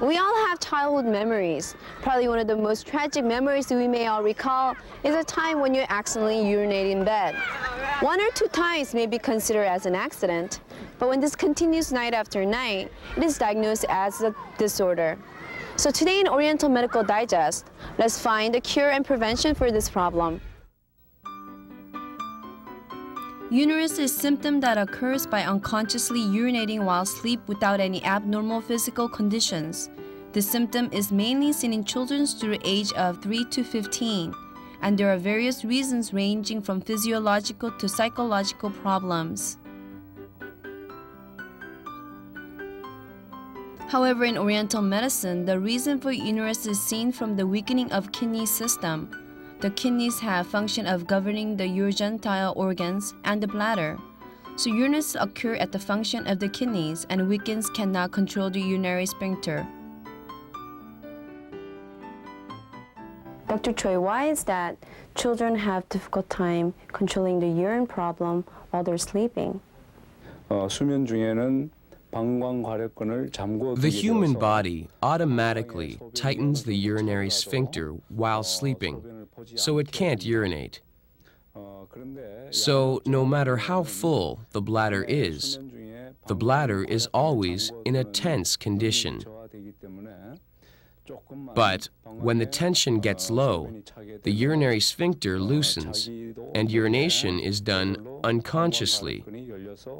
We all have childhood memories. Probably one of the most tragic memories we may all recall is a time when you accidentally urinate in bed. 1 or 2 times may be considered as an accident, but when this continues night after night, it is diagnosed as a disorder. So today in Oriental Medical Digest, let's find a cure and prevention for this problem. Uneresis is a symptom that occurs by unconsciously urinating while asleep without any abnormal physical conditions. This symptom is mainly seen in children through the age of 3 to 15, and there are various reasons ranging from physiological to psychological problems. However, in Oriental medicine, the reason for uneresis is seen from the weakening of kidney system. The kidneys have function of governing the urogenital organs and the bladder. So urenesis occur at the function of the kidneys and weakens cannot control the urinary sphincter. Dr. Choi, why is that children have difficult time controlling the urine problem while they're sleeping? 수면 중에는 The human body automatically tightens the urinary sphincter while sleeping, so it can't urinate. So, no matter how full the bladder is always in a tense condition. But when the tension gets low, the urinary sphincter loosens, and urination is done unconsciously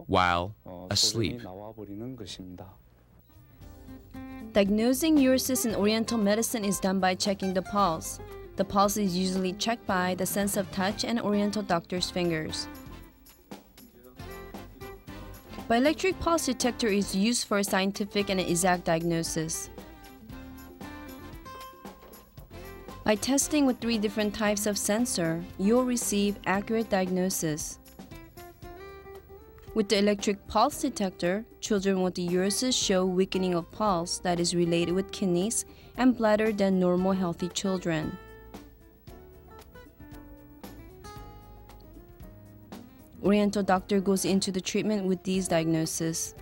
while asleep. Diagnosing uresis in Oriental medicine is done by checking the pulse. The pulse is usually checked by the sense of touch and Oriental doctor's fingers. Bioelectric pulse detector is used for scientific and exact diagnosis. By testing with 3 different types of sensor, you'll receive accurate diagnosis. With the electric pulse detector, children with the uresis show weakening of pulse that is related with kidneys and bladder than normal healthy children. Oriental doctor goes into the treatment with these diagnoses.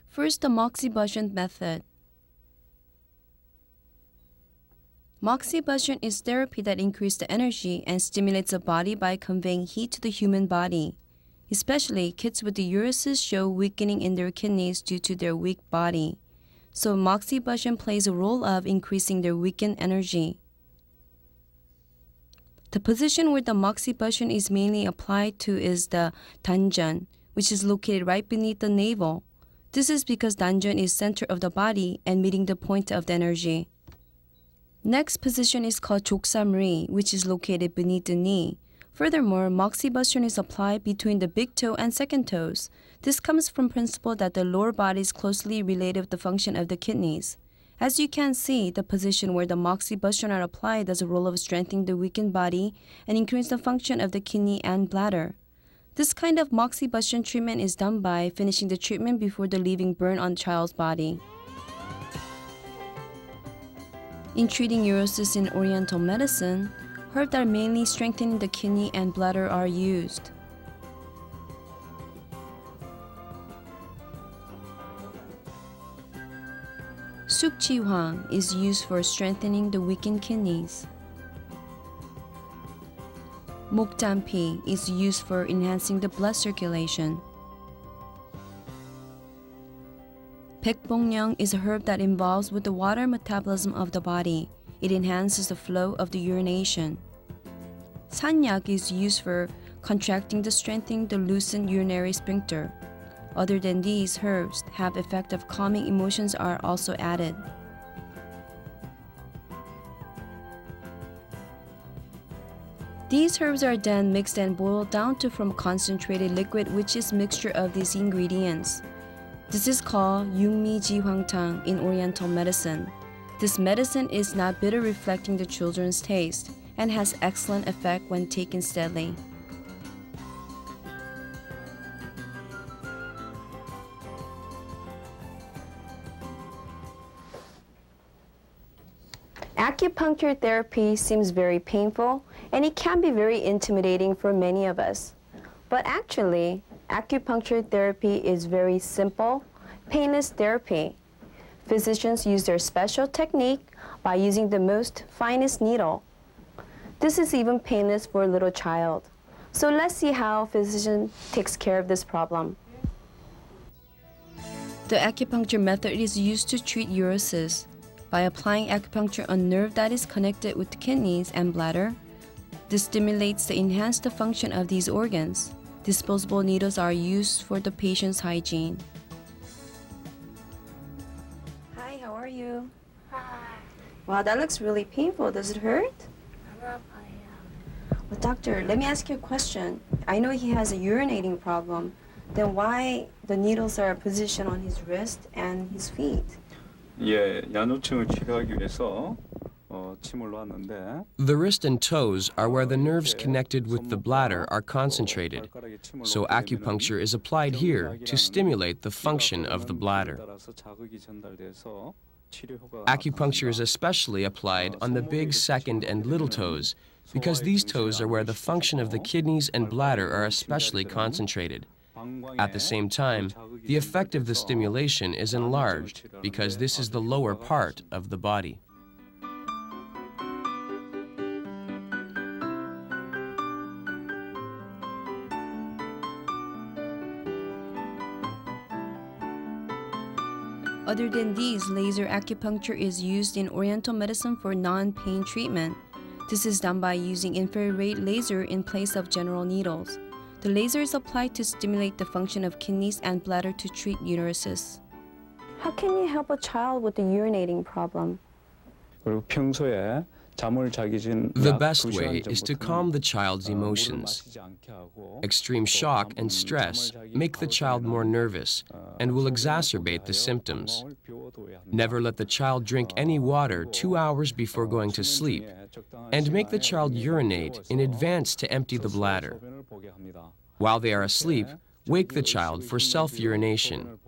First, the Moxibustion method. Moxibustion is therapy that increases the energy and stimulates the body by conveying heat to the human body. Especially, kids with the uresis show weakening in their kidneys due to their weak body. So Moxibustion plays a role of increasing their weakened energy. The position where the Moxibustion is mainly applied to is the Danjeon, which is located right beneath the navel. This is because Danjeon is center of the body and meeting the point of the energy. Next position is called Joksamri, which is located beneath the knee. Furthermore, Moxibustion is applied between the big toe and second toes. This comes from principle that the lower body is closely related with the function of the kidneys. As you can see, the position where the Moxibustion are applied does a role of strengthening the weakened body and increasing the function of the kidney and bladder. This kind of Moxibustion treatment is done by finishing the treatment before the leaving burn on the child's body. In treating uresis in Oriental medicine, herbs that are mainly strengthening the kidney and bladder are used. Sukji-hwang is used for strengthening the weakened kidneys. Mokjampi is used for enhancing the blood circulation. Baekbongyeong is a herb that involves with the water metabolism of the body. It enhances the flow of the urination. Sanyak is used for contracting the strengthening the loosened urinary sphincter. Other than these, herbs have effect of calming emotions are also added. These herbs are then mixed and boiled down to form concentrated liquid, which is mixture of these ingredients. This is called Yungmi-ji-hwangtang in Oriental medicine. This medicine is not bitter, reflecting the children's taste, and has excellent effect when taken steadily. Acupuncture therapy seems very painful and it can be very intimidating for many of us. But actually, acupuncture therapy is very simple, painless therapy. Physicians use their special technique by using the most finest needle. This is even painless for a little child. So let's see how a physician takes care of this problem. The acupuncture method is used to treat uresis. By applying acupuncture on nerve that is connected with the kidneys and bladder, this stimulates to enhance the function of these organs. Disposable needles are used for the patient's hygiene. Hi, how are you? Hi. Wow, that looks really painful. Does it hurt? Well, doctor, let me ask you a question. I know he has a urinating problem. Then why the needles are positioned on his wrist and his feet? 예, 야뇨증을 치료하기 위해서 침을 놨는데 The wrist and toes are where the nerves connected with the bladder are concentrated, so acupuncture is applied here to stimulate the function of the bladder. Acupuncture is especially applied on the big second and little toes because these toes are where the function of the kidneys and bladder are especially concentrated. At the same time, the effect of the stimulation is enlarged because this is the lower part of the body. Other than these, laser acupuncture is used in Oriental medicine for non-pain treatment. This is done by using infrared laser in place of general needles. The laser is applied to stimulate the function of kidneys and bladder to treat uresis. How can you help a child with a urinating problem? 그리고 평소에 잠을 자기 전 The 약 best 2시간 way is to calm the child's 물을 emotions. 마시지 않게 하고 Extreme shock and stress make the child more nervous and will exacerbate the symptoms. Never let the child drink any water 2 hours before going to sleep, and make the child urinate in advance to empty the bladder. While they are asleep, wake the child for self-urination.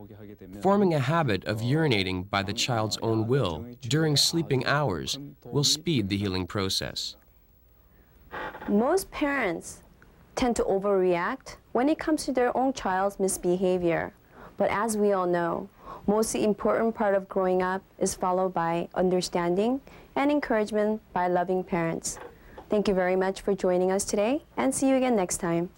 Forming a habit of urinating by the child's own will during sleeping hours will speed the healing process. Most parents tend to overreact when it comes to their own child's misbehavior. But as we all know, most important part of growing up is followed by understanding and encouragement by loving parents. Thank you very much for joining us today, and see you again next time.